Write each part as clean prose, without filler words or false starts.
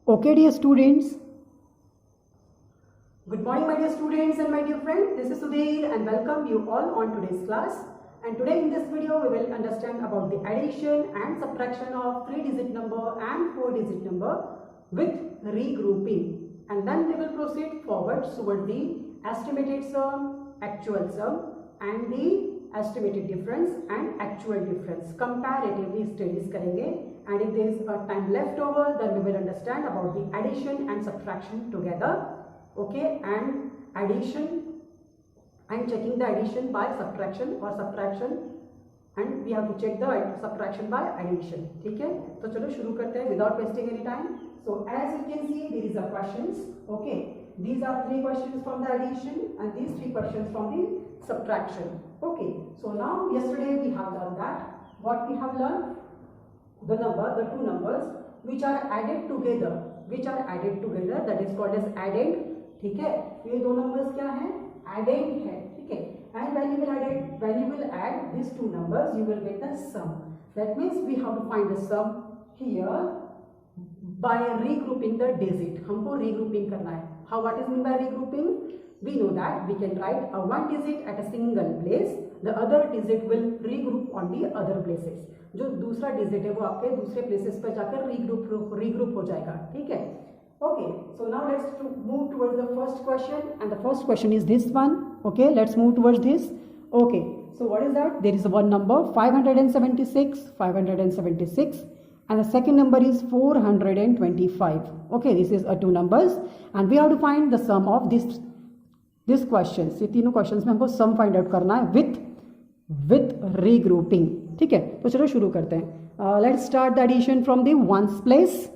Okay, dear students. Good morning, my dear students and my dear friends. This is Sudhir and welcome you all on today's class. And today in this video, we will understand about the addition and subtraction of 3-digit number and 4-digit number with regrouping. And then we will proceed forward toward the estimated sum, actual sum, and the estimated difference and actual difference. Comparatively studies करेंगे. And if there is a time left over, then we will understand about the addition and subtraction together. Okay, and addition and checking the addition by subtraction or subtraction, and we have to check the subtraction by addition. ठीक है, तो चलो शुरू करते हैं without wasting any time. So as you can see, there is a questions. Okay, these are 3 questions from the addition and these 3 questions from the subtraction. Okay, so now yesterday we have done that. What we have learned? The two numbers which are added together, that is called as addend. ठीक है, ये दो numbers क्या हैं? addend है. ठीक है, and when you will add these two numbers, you will get the sum. That means we have to find the sum here by regrouping the digit. हमको regrouping करना है. How? What is mean by regrouping? We know that we can write a one digit at a single place. The other digit will regroup on the other places. जो दूसरा digit है वो आपके दूसरे places पर जाकर रीग्रुप हो जाएगा. ठीक है. Okay, so now let's move towards the first question, and the first question is this one. Okay, let's move towards this. Okay, so what is that? There is one number 576, and the second number is 425. Okay, this is two numbers, and we have to find the sum of this questions. ये तीनों questions में हमको sum find out करना है with regrouping. ठीक है, तो चलो शुरू करते हैं. Let's start the addition from the ones place.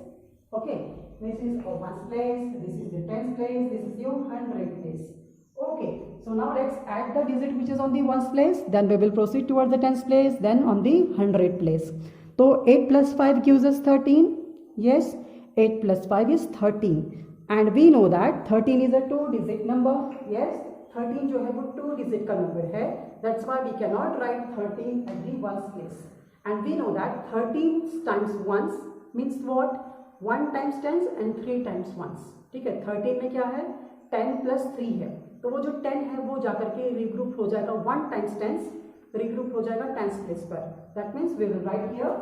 Okay, this is a ones place, this is the tens place, this is your hundred place. Okay, so now let's add the digit which is on the ones place, then we will proceed towards the tens place, then on the hundred place. So 8 plus 5 gives us 13. Yes, 8 plus 5 is 13, and we know that 13 is a 2-digit number. Yes, 13 जो है वो 2-digit का number है. That's why we cannot write 13 at the ones place. And we know that 13 times ones means what? 1 times tens and 3 times ones. ठीक है, 13 में क्या है? 10 plus 3 है. तो वो जो 10 है वो जाकर के regroup हो जाएगा 1 times tens, regroup हो जाएगा tens place पर. That means we will write here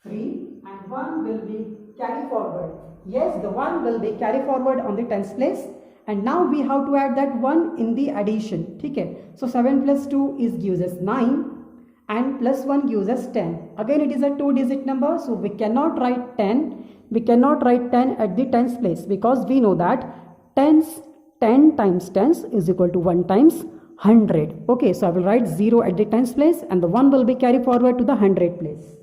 3 and 1 will be carry forward. Yes, the 1 will be carry forward on the tens place. And now we have to add that 1 in the addition. ठीक है, so 7 plus 2 gives us 9 and plus 1 gives us 10. Again it is a 2-digit number, so we cannot write 10. We cannot write 10 at the tens place because we know that 10 times tens is equal to 1 times 100. Okay, so I will write 0 at the tens place and the 1 will be carried forward to the 100 place.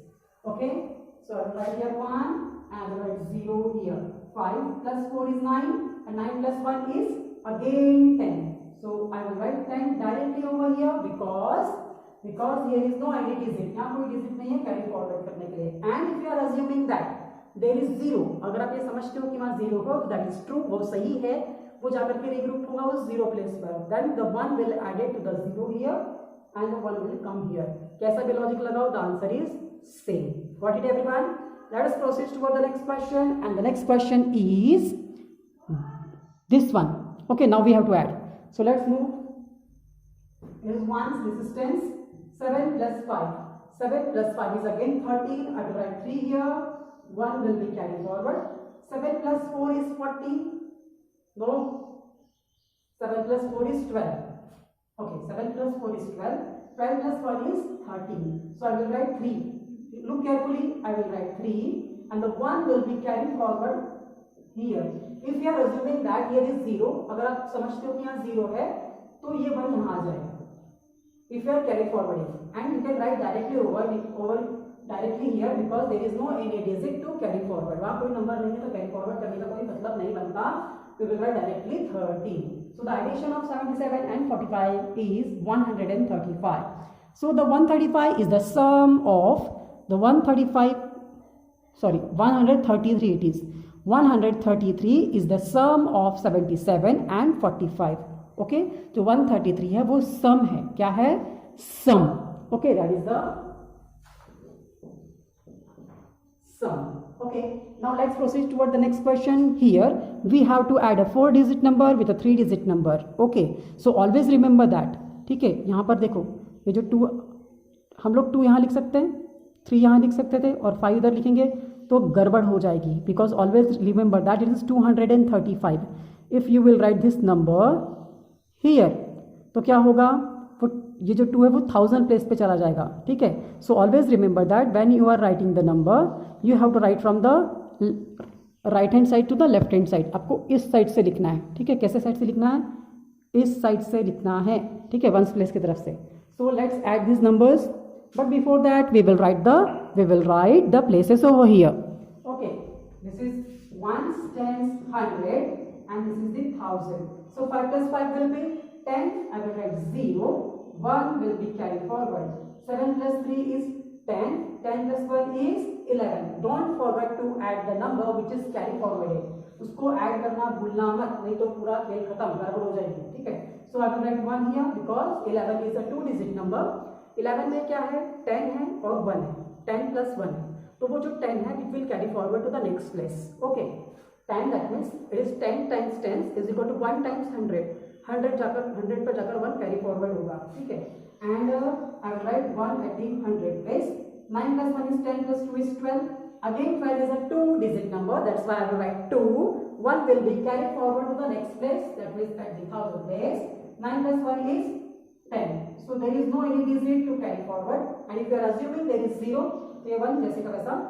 Okay, so I will write here 1 and I will write 0 here. 5 plus 4 is 9 and 9 plus 1 is again 10. So I will write 10 directly over here because here is no any digit. यहाँ कोई digit नहीं है carry forward करने के लिए. And if you are assuming that there is 0, अगर आप ये समझते हो कि वहाँ 0 हो, that is true, वो सही है, वो जाकर के regroup होगा उस 0 place पर. Then the 1 will add it to the 0 here and the 1 will come here. कैसा भी logic लगाओ, the answer is same. Got it everyone? Let us proceed toward the next question, and the next question is this one. Okay, now we have to add. So let's move. Here is ones, this is tens. 7 plus 5. 7 plus 5 is again 13. I will write 3 here. 1 will be carried forward. 7 plus 4 is 40. No. 7 plus 4 is 12. Okay, 7 plus 4 is 12. 12 plus 1 is 13. So I will write 3. Look carefully, I will write 3 and the 1 will be carried forward here. If you are assuming that here is 0, अगर आप समझते हो कि यहाँ 0 है तो ये 1 यहाँ आ जाएगा. If you are carried forwarding, and you can write directly over directly here because there is no any digit to carry forward. वहाँ कोई नंबर नहीं है तो carry forward करने का कोई मतलब नहीं बनता. We will write directly 13. So the addition of 77 and 45 is 135. So the 135 is the sum of the 133 it is. 133 is the sum of 77 and 45. Okay, तो 133 है वो sum है. क्या है? Sum. Okay, that is the sum. Okay, now let's proceed toward the next question. Here we have to add a 4-digit number with a 3-digit number. Okay, so always remember that. ठीक है, यहाँ पर देखो ये जो 2 हम लोग 2 यहाँ लिख सकते हैं, 3 यहाँ लिख सकते थे और 5 इधर लिखेंगे तो गड़बड़ हो जाएगी, because always remember that it is 235. If you will write this number here तो क्या होगा, वो ये जो 2 है वो 1000 प्लेस पे चला जाएगा. ठीक है, so always remember that when you are writing the number you have to write from the right hand side to the left hand side. आपको इस साइड से लिखना है. ठीक है, कैसे साइड से लिखना है, इस साइड से लिखना है. ठीक है, वंस प्लेस की तरफ से. So let's add this numbers, but before that we will write the places over here. Okay, this is ones, tens, 100 and this is the 1000. So 5 plus 5 will be 10. I will write 0. 1 will be carried forward. 7 plus 3 is 10. 10 plus 1 is 11. Don't forget to add the number which is carry forwarded. उसको add करना भूलना मत, नहीं तो पूरा खेल खत्म, गड़बड़ हो जाएगी. ठीक है, so I will write 1 here because 11 is a 2-digit number. 11 में क्या है, 10 है और 1 है. 10 plus 1 है, तो वो जो 10 है it will carry forward to the next place. Okay, 10 that means it is 10 times 10 is equal to 1 times 100. 100 जाकर 100 पर जाकर 1 कैरी फॉरवर्ड होगा. ठीक है, and I will right 1 at the 100 place. 9 plus 1 is 10 plus 2 is 12. Again 12 is a 2-digit number, that's why I will write 2. 1 will be carried forward to the next place, that means at the 1000 place. 9 plus 1 is 10. So there is no any digit to carry forward, and if you are assuming there is 0, तो ये 1 जैसे का वैसा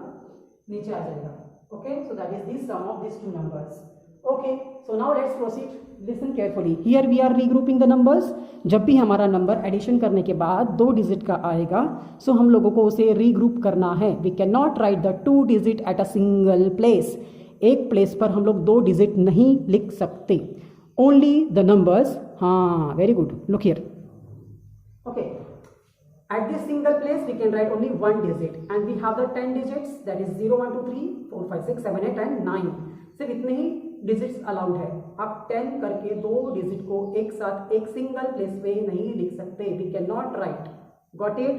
नीचे आ जाएगा. Okay, so that is the sum of these two numbers. Okay, so now let's proceed. Listen carefully. Here we are regrouping the numbers. जब भी हमारा नंबर एडिशन करने के बाद 2 डिजिट का आएगा, सो हम लोगों को उसे रीग्रुप करना है. We can not write the 2 digit at a single place. एक प्लेस पर हम लोग 2 डिजिट नहीं लिख सकते. Only the numbers. हाँ, very good. Look here. Okay, at this single place we can write only 1 digit and we have the 10 digits, that is 0 1 2 3 4 5 6 7 8 and 9. सिर्फ इतने ही डिजिट्स अलाउड है. आप 10 करके 2 डिजिट को एक साथ एक सिंगल प्लेस पे नहीं लिख सकते. We can not write. Got it?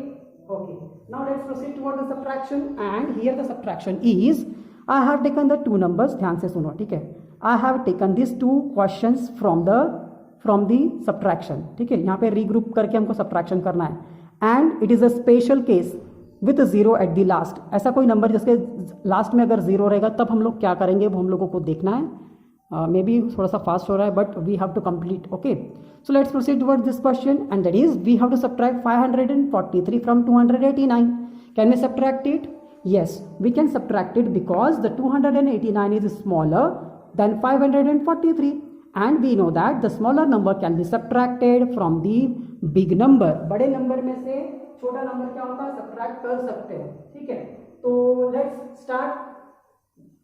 Okay, now let's proceed toward the subtraction. And here the subtraction is, I have taken the 2 numbers. ध्यान से सुनो. ठीक है, I have taken this 2 questions from the subtraction. ठीक है, यहाँ पे regroup करके हमको सब्ट्रैक्शन करना है. And it is a special case with 0 at the last. ऐसा कोई नंबर जिसके लास्ट में अगर 0 रहेगा तब हम लोग क्या करेंगे वो हम लोगों को देखना है. मे बी थोड़ा सा फास्ट हो रहा है but we have to complete. Okay, so let's proceed towards this question and that is we have to subtract 543 from 289. Can we subtract it? Yes, we can subtract it because the 289 is smaller than 543 and we know that the smaller number can be subtracted from the big number. बड़े number में से छोटा number क्या होता है, subtract कर सकते हैं. ठीक है, तो let's start.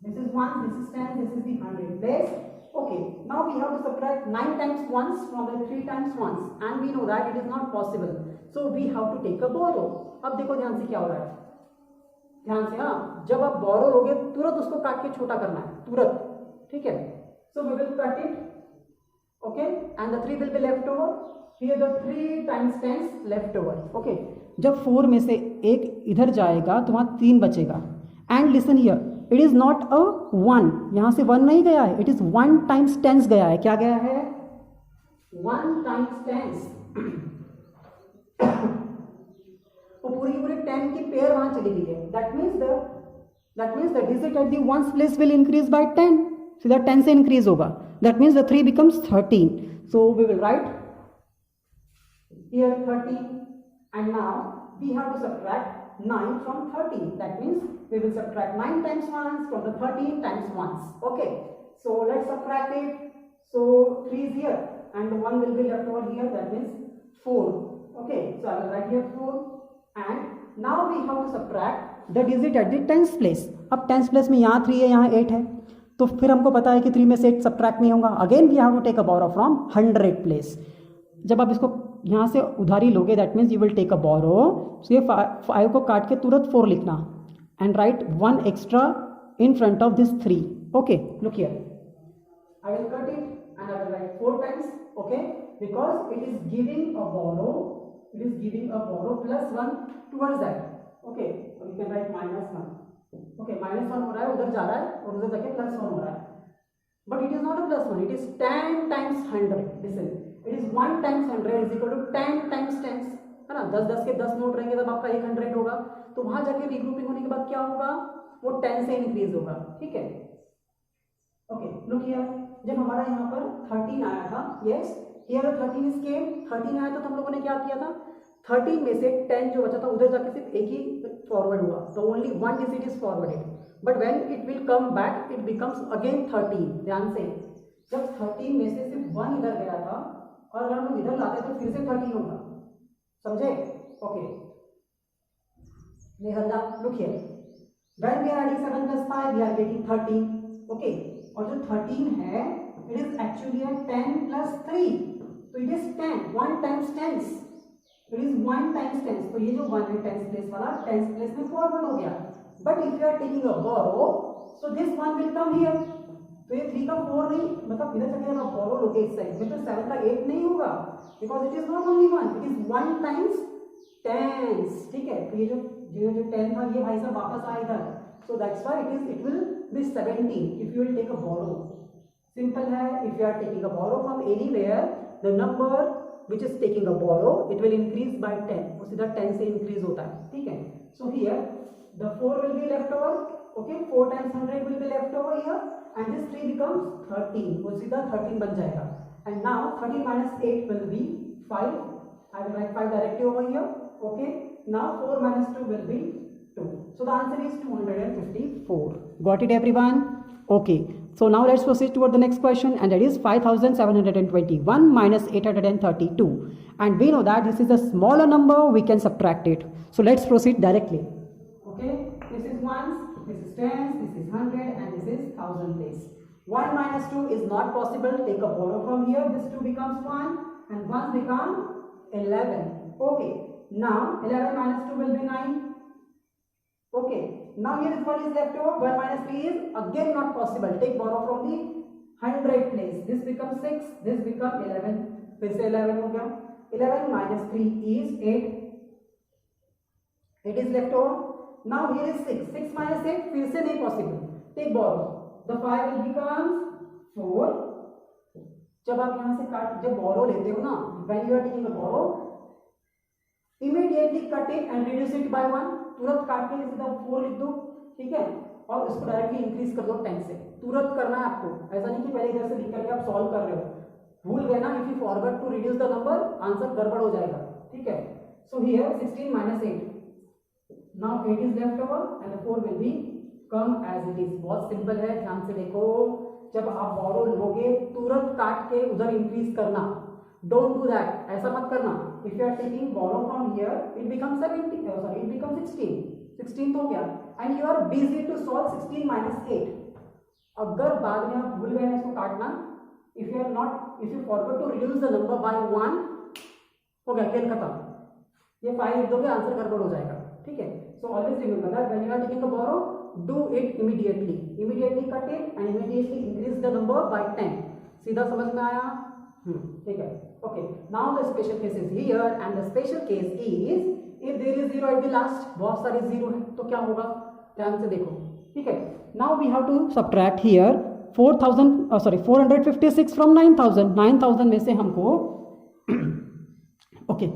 This is 1, this is 10, this is the 100 place. Okay, now we have to subtract 9 times 1s from the 3 times 1s and we know that it is not possible. So we have to take a borrow. अब देखो ध्यान से क्या हो रहा है, ध्यान से. हाँ, जब आप बोरो लोगे तुरंत उसको काट के छोटा करना है, तुरंत. ठीक है, so we will cut it. Okay, and the 3 will be left over. Here the 3 times 10 left over. Okay, जब 4 में से एक इधर जाएगा तो वहां 3 बचेगा. And listen here, it is not a 1, यहां से 1 नहीं गया है, इट इज 1 times 10 गया है. क्या गया है? 1 times 10. वो पूरी 10 की पेयर वहां चली गई है. That means the digit at the ones place will increase by 10. सीधा 10 से इंक्रीज होगा. That means the 3 becomes 13. So we will write here 13 and now we have to subtract 9 from 13. That means we will subtract 9 times 1s from the 13 times 1s. Okay, so let's subtract it. So 3 is here and the 1 will be left over here, that means 4. Okay, so I will write here 4 and now we have to subtract the digit at the 10th place. अब 10th place में यहाँ 3 है, यहाँ 8 है, तो फिर हमको पता है कि 3 में से 8 subtract नहीं होगा. Again we have to take a borrow from 100 place. जब आप इसको यहाँ से उधारी लोगे that means you will take a borrow. So ये 5 को काट के तुरंत 4 लिखना and write 1 extra in front of this 3. Okay, look here, I will cut it and I will write 4 times. Okay, because it is giving a borrow, it is giving a borrow plus 1 towards that. Okay, you can write -1. Okay, -1 हो रहा है, उधर जा रहा है और उधर जाके +1 हो रहा है, but it is not a +1, it is 10 times 100. Listen, it is 1 times 100 is equal to 10 times 10, है ना. 10 के 10 नोट रहेंगे तब आपका 100 होगा, तो वहां जाके रीग्रुपिंग होने के बाद क्या होगा, वो 10 से इंक्रीज होगा. ठीक है. ओके, लुक हियर, जब हमारा यहाँ पर 13 आया था, यस, हियर 13 इज केम, 13 आया था तो हम लोगों ने क्या किया था, 13 में से 10 जो बचा था उधर जाके सिर्फ एक ही फॉरवर्ड हुआ, तो only 1 digit is forwarded, but when it will come back it becomes again 13. ध्यान से, जब 13 में से सिर्फ 1 इधर गया था और अगर हम लोग इधर लाते तो फिर से 13 होगा. समझे? ओके, निहल्ला, look here, when we are adding 7 + 5 we are getting 13. Okay, और जो 13 है इट इज एक्चुअली 10 + 3, तो it is 10, 1 times 10, it is 1 times 10. तो ये जो 1 है 10th प्लेस वाला 10th प्लेस में फॉरवर्ड हो गया, but if you are taking a borrow so this 1 will come here, तो ये 3 का 4 नहीं, मतलब इधर चले जाएगा बोरो लोगे इस साइड में, तो 7 का 8 नहीं होगा, because it is not only 1, it is 1 times 10. ठीक है, तो ये जो 10 था ये भाई साहब वापस आया इधर, so that's why it will be 17 if you will take a borrow. Simple है, if you are taking a borrow from anywhere, the number which is taking a borrow it will increase by 10, वो सीधा 10 से increase होता है. ठीक है, so here the 4 will be left over. Okay, 4 times 100 will be left over here and this 3 becomes 13, वो सीधा 13 बन जाएगा. And now 13 minus 8 will be 5. I will write 5 directly over here. Okay, now 4 minus 2 will be 2. So the answer is 254. Got it everyone? Okay. So now let's proceed toward the next question, and that is 5721 minus 832. And we know that this is a smaller number, we can subtract it. So let's proceed directly. Okay. This is ones, this is tens, this is 100 and this is 1000 place. 1 minus 2 is not possible. Take a borrow from here. This 2 becomes 1 and 1 become 11. Okay. Now 11 minus 2 will be 9. Okay, now here is what is left over. 1 minus 3 is again not possible. Take borrow from the 100 place. This becomes 6. This becomes 11. फिर से 11 हो गया. 11 minus 3 is 8. 8 is left over. Now here is 6. 6 minus 8 फिर से नहीं possible. Take borrow. The 5 will becomes 4. जब आप यहाँ से काट, जब borrow लेते हो ना, when you are taking a borrow, immediately cut it and reduce it by 1. तुरंत काट के सीधा 4 लिख दो. ठीक है, और इसको डायरेक्टली इंक्रीज कर दो 10 से. तुरंत करना है आपको, ऐसा नहीं कि पहले इधर से लिख करके आप सॉल्व कर रहे हो. भूल गए ना, if you forget to reduce the number answer गड़बड़ हो जाएगा. ठीक है, so here 16 minus 8. Now 8 is left over and 4 will be come as it is. बहुत सिंपल है, ध्यान से देखो. जब आप बोरो लोगे तुरंत काट के उधर इंक्रीज करना. Don't do that. ऐसा मत करना. If you are taking borrow from here, it becomes 17. Sorry, it becomes 16. 16 तो हो गया. And you are busy to solve 16 minus 8. अगर बाद में आप भूल गए हैं इसको काटना, if you forget to reduce the number by 1, हो गया, खेल खत्म. ये 5 लिख दोगे आंसर गड़बड़ हो जाएगा. ठीक है, so always remember that when you are taking a borrow, do it immediately. Immediately cut it and immediately increase the number by 10. सीधा समझ में आया? ठीक है. Okay, now the special case is here and the special case is if there is 0 at the last. बहुत सारे 0 है तो क्या होगा, ध्यान से देखो. ठीक है, now we have to subtract here 456 from 9000. 9000 में से हमको okay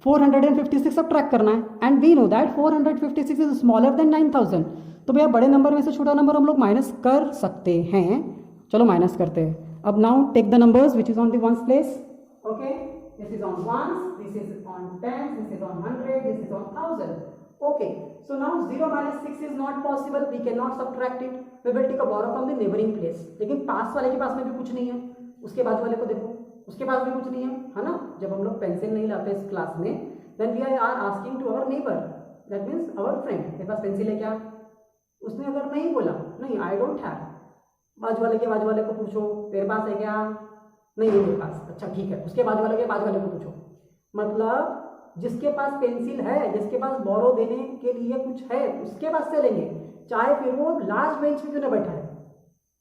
456 subtract करना है and we know that 456 is smaller than 9000. तो भैया बड़े नंबर में से छोटा नंबर हम लोग माइनस कर सकते हैं. चलो माइनस करते हैं. अब now take the numbers which is on the ones place. Okay, this is on ones, this is on tens, this is on 100, this is on 1000. Okay, so now 0 minus 6 is not possible. We cannot subtract it. We will take a borrow from the neighboring place. लेकिन पास वाले के पास में भी कुछ नहीं है. उसके बाजू वाले को देखो, उसके पास भी कुछ नहीं है ना. जब हम लोग पेंसिल नहीं लाते इस क्लास में, then we are asking to our neighbor. That means our friend. तेरे पास पेंसिल है क्या? उसने अगर नहीं बोला, नहीं I don't have. बाजू वाले को पूछो, तेरे पास है क्या? नहीं है मेरे पास. अच्छा ठीक है, उसके बाजू वाले को पूछो. मतलब जिसके पास पेंसिल है, जिसके पास बोरो देने के लिए कुछ है, उसके पास से लेंगे, चाहे फिर वो लास्ट बेंच पे क्यों ना बैठा है.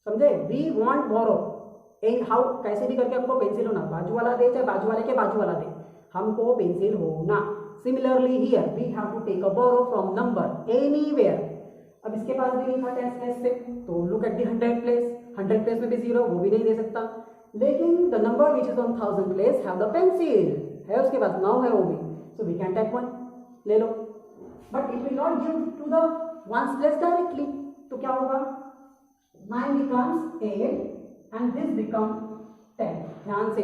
समझे? We want borrow and how, कैसे भी करके आपको पेंसिल होना. बाजू वाला दे चाहे बाजू वाले के बाजू वाला दे, हमको पेंसिल होना. Similarly here we have to take a borrow from number anywhere. अब इसके पास भी नहीं था 10 प्लेस से, तो look at the 100 place, 100 place में भी 0, वो भी नहीं दे सकता। लेकिन the number which is on 1000 place have the pencil, है उसके पास, नाउ है वो भी, सो वी कैन टेक 1, ले लो। But it will not give to the ones place directly, तो क्या होगा, 9 becomes 8 and this become 10। ध्यान से,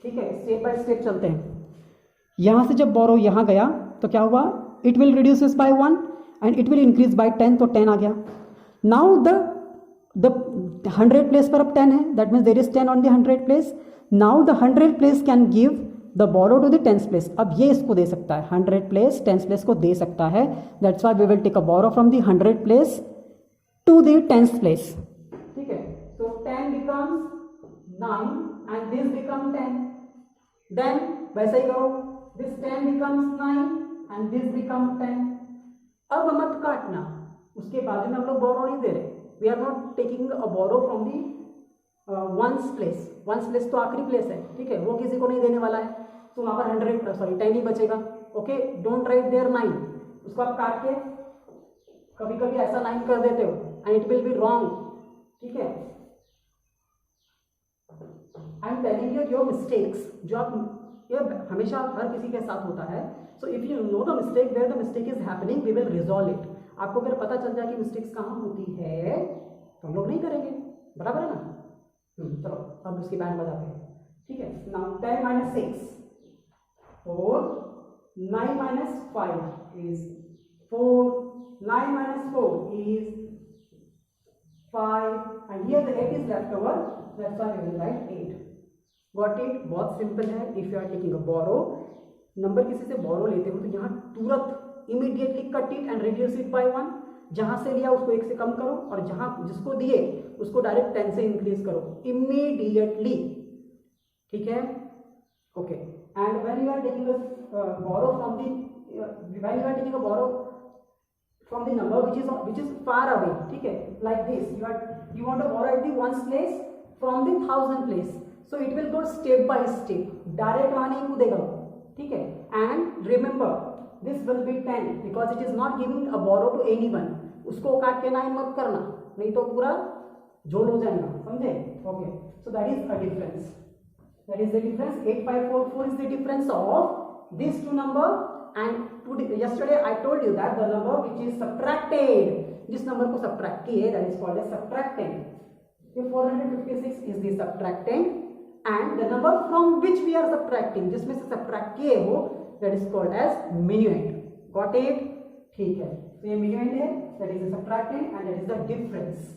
ठीक है, स्टेप बाय स्टेप चलते हैं। यहां से जब बोरो यहां गया तो क्या हुआ, it will reduces by 1 and it will increase by 10, तो 10 आ गया। नाउ द 100 प्लेस पर अब 10 है, that means there is 10 on the 100 place. Now the 100 place can give the borrow to the 10th place, अब ये इसको दे सकता है, 100 प्लेस 10th प्लेस को दे सकता है, that's why we will take a borrow from the 100 place to the 10th place, ठीक है। तो 10 becomes 9 and this become 10, then वैसे ही करो, this 10 becomes 9 and this become 10। अब मत काटना, उसके बाजू में हम लोग बोरो नहीं दे रहे, we are not taking a borrow from the ones place, ones place तो आखिरी प्लेस है, ठीक है, वो किसी को नहीं देने वाला है, तो वहां पर 10 ही बचेगा। ओके, डोंट राइट देयर 9, उसको आप काट के कभी कभी ऐसा 9 कर देते हो and it will be wrong, ठीक है। I am telling you your mistakes, जो आप, ये हमेशा हर किसी के साथ होता है। So if you know the mistake where the mistake is happening, we will resolve it. आपको अगर पता चल जाए कि मिस्टेक्स कहाँ होती है तो हम लोग नहीं करेंगे, बराबर है ना। चलो अब उसकी बैंड बजाते हैं, ठीक है। Now 10 minus 6 4, 9 minus 5 is 4, 9 minus 4 is 5 and here the 8 is left over, that's why we will write 8। Got it? बहुत सिंपल है। If you are taking a borrow, number किसी से बोरो लेते हो तो यहाँ तुरंत immediately cut it and reduce it by 1, जहां से लिया उसको 1 से कम करो और जहां जिसको दिए उसको डायरेक्ट 10 से इंक्रीज करो इमीडिएटली, ठीक है। Okay, and when you are taking a borrow from the, when you are taking a borrow from the number which is far away, ठीक है, like this, you want to borrow at the ones place from the 1000 place, so it will go step by step, direct वहां नहीं कूदेगा, ठीक है। And remember this will be 10 because it is not giving a borrow to anyone, उसको काट के 9 मत करना, नहीं तो पूरा झोल हो जाएगा, समझे। Okay, so that is a difference, that is the difference। 8544 is the difference of these two number, and yesterday I told you that the number which is subtracted, जिस नंबर को सब्ट्रैक्ट किए, that is called as subtracting। The 456 is the subtracting and the number from which we are subtracting, जिसमें से subtract किए हो, that is called as minuend। Got it? ठीक है, तो ये minuend है, that is the subtracting and that is the difference।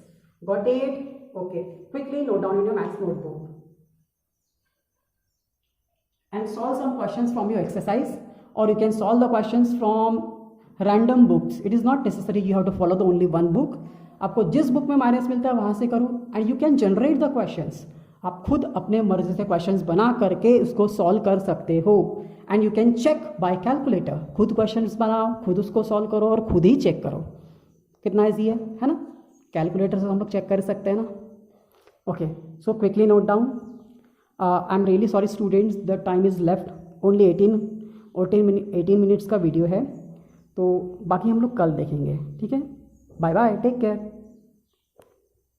Got it? Okay, quickly note down in your maths notebook and solve some questions from your exercise, or you can solve the questions from random books। It is not necessary you have to follow the only one book। आपको जिस book में minus मिलता है वहां से करो, and you can generate the questions. आप खुद अपने मर्जी से क्वेश्चंस बना करके उसको सॉल्व कर सकते हो, and you can check by calculator. खुद क्वेश्चंस बनाओ, खुद उसको सॉल्व करो और खुद ही चेक करो। कितना ईजी है ना। कैलकुलेटर से हम लोग चेक कर सकते हैं ना। Okay, so quickly note down. I am really sorry students, the time is left only 18 minutes का वीडियो है, तो बाकी हम लोग कल देखेंगे, ठीक है। Bye bye, take care.